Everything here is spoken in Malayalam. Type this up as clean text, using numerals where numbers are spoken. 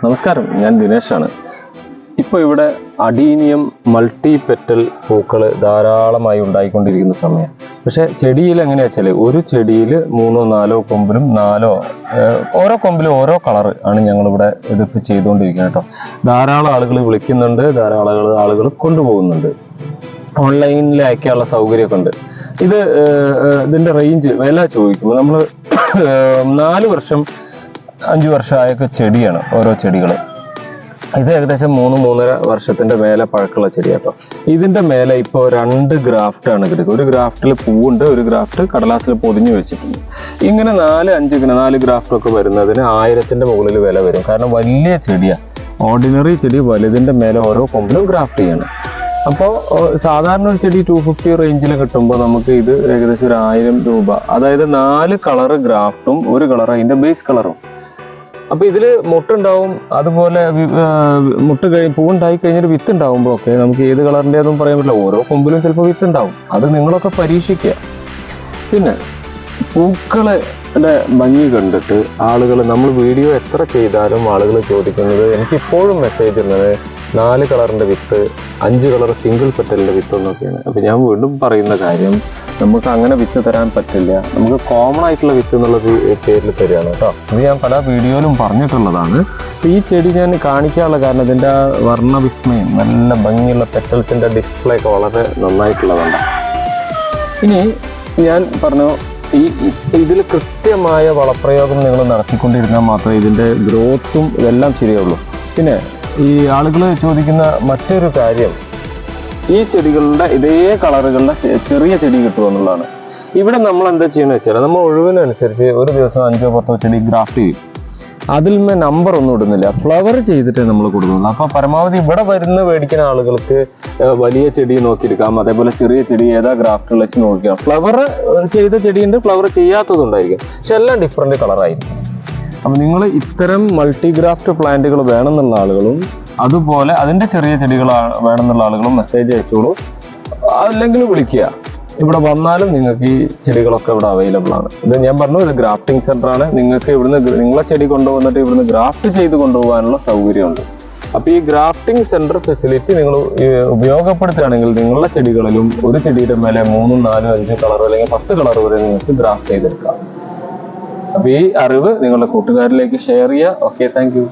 നമസ്കാരം, ഞാൻ ദിനേശാണ്. ഇപ്പോൾ ഇവിടെ അഡീനിയം മൾട്ടി പെറ്റൽ പൂക്കൾ ധാരാളമായി ഉണ്ടായിക്കൊണ്ടിരിക്കുന്ന സമയം. പക്ഷെ ചെടിയിൽ എങ്ങനെയാ വെച്ചാൽ ഒരു ചെടിയിൽ 3-4 കൊമ്പിലും 4 ഓരോ കൊമ്പിലും ഓരോ കളർ ആണ് ഞങ്ങളിവിടെ ഇതിപ്പോൾ ചെയ്തുകൊണ്ടിരിക്കുന്നത് കേട്ടോ. ധാരാളം ആളുകൾ വിളിക്കുന്നുണ്ട്, ധാരാളം ആളുകൾ കൊണ്ടുപോകുന്നുണ്ട്. ഓൺലൈനിൽ അയക്കാനുള്ള സൗകര്യമൊക്കെ ഉണ്ട്. ഇതിൻ്റെ റേഞ്ച് വില ചോദിക്കുമ്പോൾ നമ്മൾ 4 വർഷം 5 വർഷമായൊക്കെ ചെടിയാണ് ഓരോ ചെടികൾ. ഇത് ഏകദേശം 3-3.5 വർഷത്തിന്റെ മേലെ പഴക്കമുള്ള ചെടിയാട്ടോ. ഇതിന്റെ മേലെ ഇപ്പോൾ 2 ഗ്രാഫ്റ്റാണ് കിടക്കുക. ഒരു ഗ്രാഫ്റ്റിൽ പൂവുണ്ട്, ഒരു ഗ്രാഫ്റ്റ് കടലാസിൽ പൊതിഞ്ഞു വെച്ചിട്ടുണ്ട്. ഇങ്ങനെ 4 ഗ്രാഫ്റ്റൊക്കെ വരുന്നതിന് 1000ന്റെ മുകളിൽ വില വരും. കാരണം വലിയ ചെടിയാണ്, ഓർഡിനറി ചെടി വലുതിന്റെ മേലെ ഓരോ കൊമ്പിലും ഗ്രാഫ്റ്റ് ചെയ്യണം. അപ്പോൾ സാധാരണ ഒരു ചെടി 250 റേഞ്ചിൽ കിട്ടുമ്പോൾ നമുക്ക് ഇത് ഏകദേശം ഒരു 1000 രൂപ, അതായത് 4 കളർ ഗ്രാഫ്റ്റും ഒരു കളർ അതിന്റെ ബേസ് കളറും. അപ്പൊ ഇതില് മുട്ടുണ്ടാവും, അതുപോലെ പൂവുണ്ടായി കഴിഞ്ഞൊരു വിത്ത് ഉണ്ടാവുമ്പോഴൊക്കെ നമുക്ക് ഏത് കളറിന്റെ അതും പറയാൻ പറ്റില്ല. ഓരോ കൊമ്പിലും ചിലപ്പോൾ വിത്ത് ഉണ്ടാവും. അത് നിങ്ങളൊക്കെ പരീക്ഷിക്കുക. പിന്നെ പൂക്കളുടെ ഭംഗി കണ്ടിട്ട് ആളുകൾ, നമ്മൾ വീഡിയോ എത്ര ചെയ്താലും ആളുകൾ ചോദിക്കുന്നത്, എനിക്കിപ്പോഴും മെസ്സേജ് ഇടുന്നത് 4 കളറിന്റെ വിത്ത്, 5 കളർ സിംഗിൾ പെറ്റലിന്റെ വിത്ത് എന്നൊക്കെയാണ്. അപ്പൊ ഞാൻ വീണ്ടും പറയുന്ന കാര്യം, നമുക്ക് അങ്ങനെ വിത്ത് തരാൻ പറ്റില്ല. നമുക്ക് കോമൺ ആയിട്ടുള്ള വിത്ത് എന്നുള്ള പേരിൽ തരികയാണ് കേട്ടോ. ഇത് ഞാൻ പല വീഡിയോയിലും പറഞ്ഞിട്ടുള്ളതാണ്. ഈ ചെടി ഞാൻ കാണിക്കാനുള്ള കാരണം ഇതിൻ്റെ വർണ്ണവിസ്മയം, നല്ല ഭംഗിയുള്ള പെറ്റൽസിൻ്റെ ഡിസ്പ്ലേ ഒക്കെ വളരെ നന്നായിട്ടുള്ളതാണ്. ഇനി ഞാൻ പറഞ്ഞു, ഇതിൽ കൃത്യമായ വളപ്രയോഗം നിങ്ങൾ നടത്തിക്കൊണ്ടിരുന്നാൽ മാത്രമേ ഇതിൻ്റെ ഗ്രോത്തും ഇതെല്ലാം ശരിയാവുള്ളൂ. പിന്നെ ഈ ആളുകൾ ചോദിക്കുന്ന മറ്റൊരു കാര്യം, ഈ ചെടികളുടെ ഇതേ കളറുകളുടെ ചെറിയ ചെടി കിട്ടുമെന്നുള്ളതാണ്. ഇവിടെ നമ്മൾ എന്താ ചെയ്യുന്നത് വെച്ചാൽ, നമ്മൾ ഒഴിവിനനുസരിച്ച് ഒരു ദിവസം 5-10 ചെടി ഗ്രാഫ്റ്റ് ചെയ്യും. അതിൽ നമ്പർ ഒന്നും ഇടുന്നില്ല, ഫ്ലവർ ചെയ്തിട്ടേ നമ്മൾ കൊടുക്കുന്നുള്ളൂ. അപ്പോൾ പരമാവധി ഇവിടെ വരുന്ന മേടിക്കുന്ന ആളുകൾക്ക് വലിയ ചെടി നോക്കിയെടുക്കാം, അതേപോലെ ചെറിയ ചെടി ഏതാ ഗ്രാഫ്റ്റ് വെച്ച് നോക്കിയാൽ. ഫ്ലവർ ചെയ്ത ചെടിയുണ്ട്, ഫ്ലവർ ചെയ്യാത്തതുണ്ടായിരിക്കും, പക്ഷെ എല്ലാം ഡിഫറെൻറ്റ് കളറായിരിക്കും. അപ്പം നിങ്ങൾ ഇത്തരം മൾട്ടിഗ്രാഫ്റ്റ് പ്ലാന്റുകൾ വേണമെന്നുള്ള ആളുകളും അതുപോലെ അതിൻ്റെ ചെറിയ ചെടികൾ വേണമെന്നുള്ള ആളുകളും മെസ്സേജ് അയച്ചോളൂ, അല്ലെങ്കിൽ വിളിക്കുക. ഇവിടെ വന്നാലും നിങ്ങൾക്ക് ഈ ചെടികളൊക്കെ ഇവിടെ അവൈലബിൾ ആണ്. ഇത് ഞാൻ പറഞ്ഞു, ഇത് ഗ്രാഫ്റ്റിംഗ് സെൻ്റർ ആണ്. നിങ്ങൾക്ക് ഇവിടുന്ന് നിങ്ങളെ ചെടി കൊണ്ടുവന്നിട്ട് ഇവിടുന്ന് ഗ്രാഫ്റ്റ് ചെയ്ത് കൊണ്ടുപോകാനുള്ള സൗകര്യമുണ്ട്. അപ്പോൾ ഈ ഗ്രാഫ്റ്റിംഗ് സെൻ്റർ ഫെസിലിറ്റി നിങ്ങൾ ഉപയോഗപ്പെടുത്തുകയാണെങ്കിൽ നിങ്ങളുടെ ചെടികളിലും ഒരു ചെടിയുടെ മേലെ 3, 4, 5 കളർ അല്ലെങ്കിൽ 10 കളർ വരെ നിങ്ങൾക്ക് ഗ്രാഫ്റ്റ് ചെയ്തെടുക്കാം. അപ്പോൾ ഈ അറിവ് നിങ്ങളുടെ കൂട്ടുകാരിലേക്ക് ഷെയർ ചെയ്യുക. Okay, thank you.